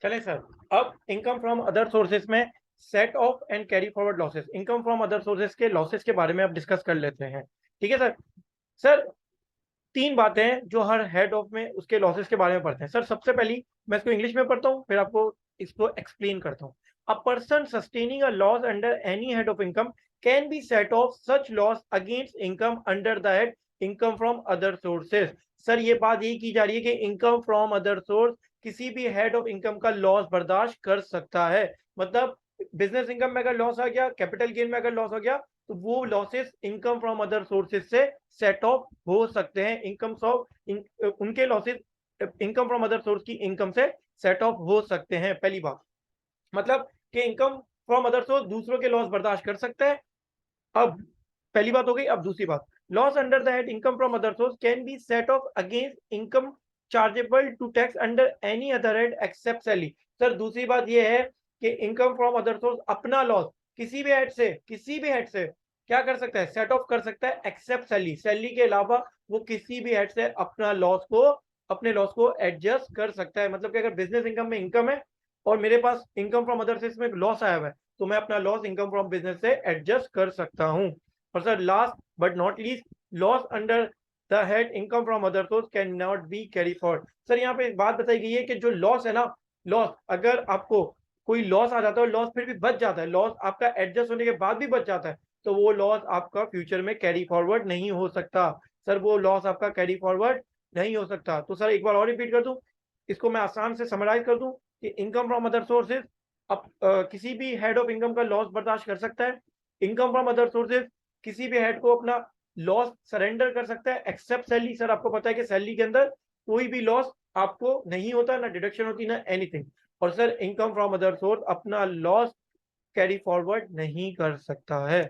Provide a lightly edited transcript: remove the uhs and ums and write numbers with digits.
चलें सर। अब income from other sources में set of and carry forward losses, income from other sources के losses के बारे में अब डिस्कस कर लेते हैं। ठीक है सर। सर, तीन बातें हैं जो हर हेड ऑफ में उसके लॉसेस के बारे में पढ़ते हैं। सर, सबसे पहली मैं इसको इंग्लिश में पढ़ता हूँ, फिर आपको इसको एक्सप्लेन करता हूँ। A person sustaining a loss under any head of income can be set of such loss against income under the head income from other sources. Sir, ये बात यही की जा रही है कि इनकम फ्रॉम अदर सोर्स किसी भी हेड ऑफ इनकम का लॉस बर्दाश्त कर सकता है। मतलब बिजनेस इनकम में अगर लॉस आ गया, कैपिटल गेन में अगर लॉस हो गया, तो वो losses income from other sources से सेट ऑफ हो सकते हैं। इनकम ऑफ उनके losses income from other source की इनकम से सेट ऑफ हो सकते हैं। पहली बात मतलब कि इनकम फ्रॉम अदर सोर्स दूसरों के लॉस बर्दाश्त कर सकता है। अब पहली बात हो गई। अब दूसरी बात, loss under the head income from other source can be set off against income chargeable to tax under any other head except salary. Sir, दूसरी बात यह है कि इनकम फ्रॉम अदर सोर्स अपना लॉस किसी भी हेड से क्या कर सकता है, सेट ऑफ कर सकता है, एक्सेप्ट सैलरी। सैलरी के अलावा वो किसी भी हेड से अपने लॉस को एडजस्ट कर सकता है। मतलब कि अगर बिजनेस इनकम में इनकम है और मेरे पास इनकम फ्रॉम अदर सोर्स में लॉस आया हुआ है, तो मैं अपना लॉस इनकम फ्रॉम बिजनेस से एडजस्ट कर सकता हूं। और sir, last but not least, loss under the head income from other source can not be carry forward. Sir, यहाँ पे एक बात बताई गई है कि जो लॉस है ना, लॉस अगर आपको कोई लॉस आ जाता है और लॉस फिर भी बच जाता है, लॉस आपका एडजस्ट होने के बाद भी बच जाता है, तो वो लॉस आपका फ्यूचर में कैरी फॉरवर्ड नहीं हो सकता। सर, वो लॉस आपका कैरी फॉरवर्ड नहीं हो सकता। तो सर, एक बार और रिपीट कर दूं, इसको मैं आसान से समराइज कर दूं कि इनकम फ्रॉम अदर सोर्सेज अब किसी भी हेड ऑफ इनकम का लॉस बर्दाश्त कर सकता है। इनकम फ्रॉम अदर सोर्सेज किसी भी हेड को अपना लॉस सरेंडर कर सकता है एक्सेप्ट सैलरी। सर, आपको पता है कि सैलरी के अंदर कोई भी लॉस आपको नहीं होता, ना डिडक्शन होती, ना एनीथिंग। और sir, income from other source अपना लॉस कैरी फॉरवर्ड नहीं कर सकता है।